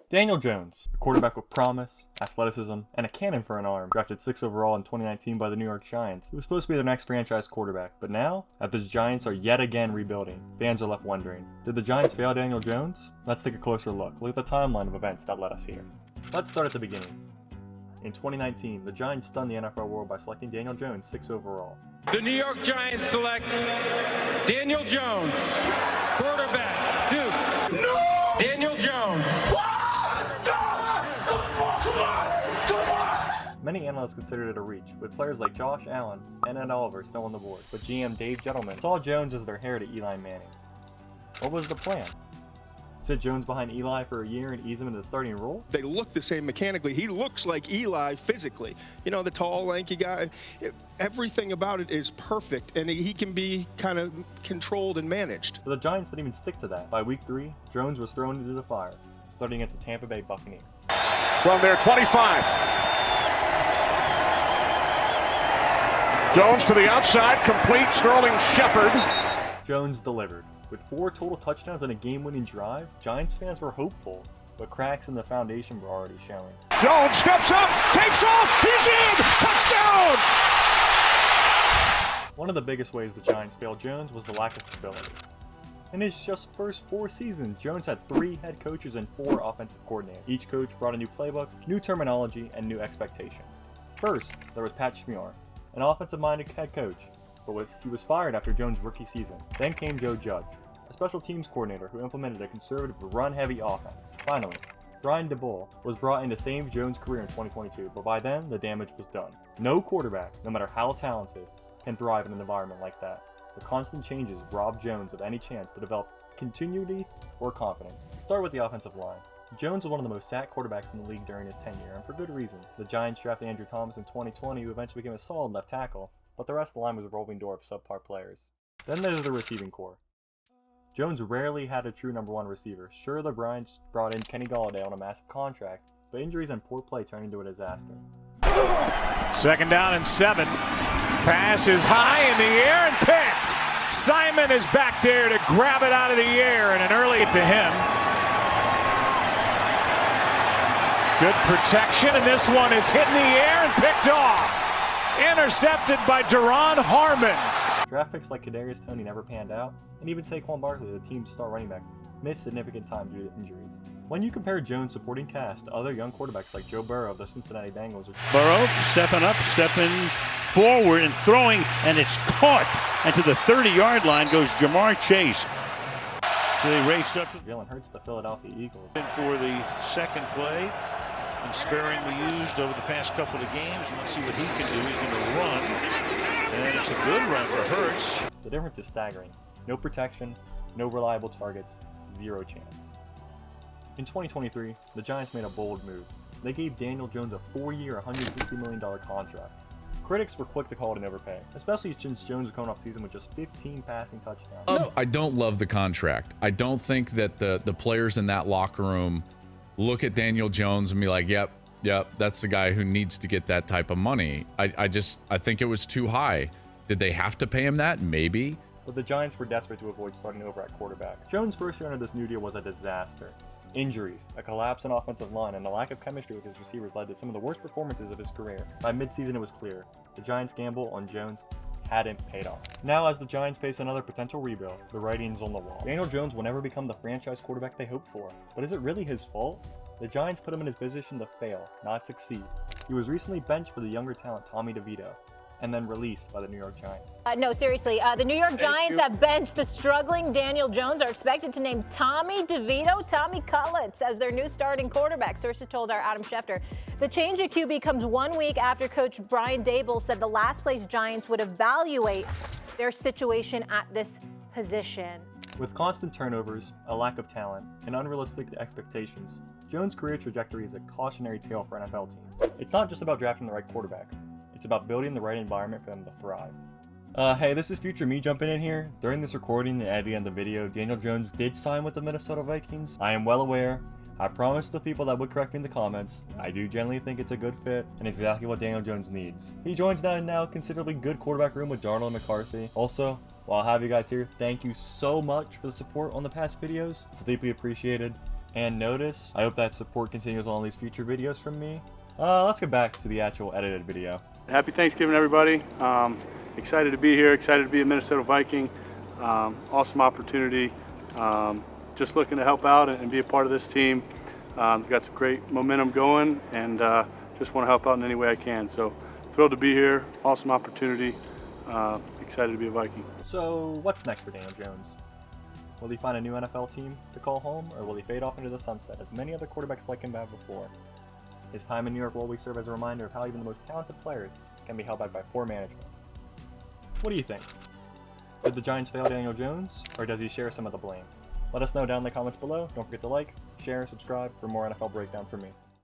Daniel Jones, a quarterback with promise, athleticism, and a cannon for an arm, drafted 6th overall in 2019 by the New York Giants. He was supposed to be their next franchise quarterback, but now, after the Giants are yet again rebuilding, fans are left wondering, did the Giants fail Daniel Jones? Let's take a closer look. Look at the timeline of events that led us here. Let's start at the beginning. In 2019, the Giants stunned the NFL world by selecting Daniel Jones 6th overall. The New York Giants select Daniel Jones, quarterback, Duke. No! Daniel Jones. Many analysts considered it a reach, with players like Josh Allen and Ed Oliver still on the board, but GM Dave Gettleman saw Jones as their heir to Eli Manning. What was the plan? Sit Jones behind Eli for a year and ease him into the starting role? They look the same mechanically. He looks like Eli physically. You know, the tall, lanky guy. Everything about it is perfect, and he can be kind of controlled and managed. But the Giants didn't even stick to that. By week 3, Jones was thrown into the fire, starting against the Tampa Bay Buccaneers. From their 25. Jones to the outside, complete, Sterling Shepard. Jones delivered. With 4 total touchdowns and a game-winning drive, Giants fans were hopeful, but cracks in the foundation were already showing. Jones steps up, takes off, he's in! Touchdown! One of the biggest ways the Giants failed Jones was the lack of stability. In his just first 4 seasons, Jones had 3 head coaches and 4 offensive coordinators. Each coach brought a new playbook, new terminology, and new expectations. First, there was Pat Schmier, an offensive-minded head coach, but he was fired after Jones' rookie season. Then came Joe Judge, a special teams coordinator who implemented a conservative run-heavy offense. Finally, Brian DeBull was brought in to save Jones' career in 2022, but by then, the damage was done. No quarterback, no matter how talented, can thrive in an environment like that. The constant changes robbed Jones of any chance to develop continuity or confidence. Start with the offensive line. Jones was one of the most sacked quarterbacks in the league during his tenure, and for good reason. The Giants drafted Andrew Thomas in 2020, who eventually became a solid left tackle, but the rest of the line was a revolving door of subpar players. Then there's the receiving corps. Jones rarely had a true number 1 receiver. Sure, the Giants brought in Kenny Golladay on a massive contract, but injuries and poor play turned into a disaster. 2nd down and 7. Pass is high in the air and picked. Simon is back there to grab it out of the air, and an early to him. Good protection, and this one is hit in the air and picked off. Intercepted by Duron Harmon. Draft picks like Kadarius Toney never panned out, and even Saquon Barkley, the team's star running back, missed significant time due to injuries. When you compare Jones' supporting cast to other young quarterbacks like Joe Burrow of the Cincinnati Bengals, Burrow stepping up, stepping forward and throwing, and it's caught. And to the 30-yard line goes Jamar Chase. So they raced up to Jalen Hurts, the Philadelphia Eagles. for the second play, and sparingly used over the past couple of games. Let's see what he can do. He's going to run, and it's a good run for Hurts. The difference is staggering. No protection, no reliable targets, 0 chance. In 2023, the Giants made a bold move. They gave Daniel Jones a 4-year, $150 million contract. Critics were quick to call it an overpay, especially since Jones was coming off the season with just 15 passing touchdowns. I don't love the contract. I don't think that the players in that locker room look at Daniel Jones and be like, yep, that's the guy who needs to get that type of money. I think it was too high. Did they have to pay him that? Maybe. But the Giants were desperate to avoid starting over at quarterback. Jones' first year under this new deal was a disaster. Injuries, a collapse in offensive line, and a lack of chemistry with his receivers led to some of the worst performances of his career. By midseason, it was clear. The Giants' gamble on Jones hadn't paid off. Now, as the Giants face another potential rebuild, the writing's on the wall. Daniel Jones will never become the franchise quarterback they hoped for. But is it really his fault? The Giants put him in his position to fail, not succeed. He was recently benched for the younger talent Tommy DeVito, and then released by the New York Giants. No, seriously, the New York Giants have benched the struggling Daniel Jones, are expected to name Tommy Cullitz as their new starting quarterback, sources told our Adam Schefter. The change at QB comes 1 week after coach Brian Daboll said the last place Giants would evaluate their situation at this position. With constant turnovers, a lack of talent, and unrealistic expectations, Jones' career trajectory is a cautionary tale for NFL teams. It's not just about drafting the right quarterback. It's about building the right environment for them to thrive. Hey, this is future me jumping in here. During this recording and at the end of the video, Daniel Jones did sign with the Minnesota Vikings. I am well aware. I promised the people that would correct me in the comments. I do generally think it's a good fit and exactly what Daniel Jones needs. He joins that now considerably good quarterback room with Darnold and McCarthy. Also, while I have you guys here, thank you so much for the support on the past videos. It's deeply appreciated. and notice. I hope that support continues on all these future videos from me. Let's get back to the actual edited video. Happy Thanksgiving, everybody. Excited to be here, excited to be a Minnesota Viking. Awesome opportunity. Just looking to help out and be a part of this team. Got some great momentum going, and just want to help out in any way I can. So thrilled to be here, awesome opportunity. Excited to be a Viking. So what's next for Daniel Jones? Will he find a new NFL team to call home, or will he fade off into the sunset as many other quarterbacks like him have before? His time in New York will always serve as a reminder of how even the most talented players can be held back by poor management. What do you think? Did the Giants fail Daniel Jones, or does he share some of the blame? Let us know down in the comments below. Don't forget to like, share, subscribe for more NFL breakdown from me.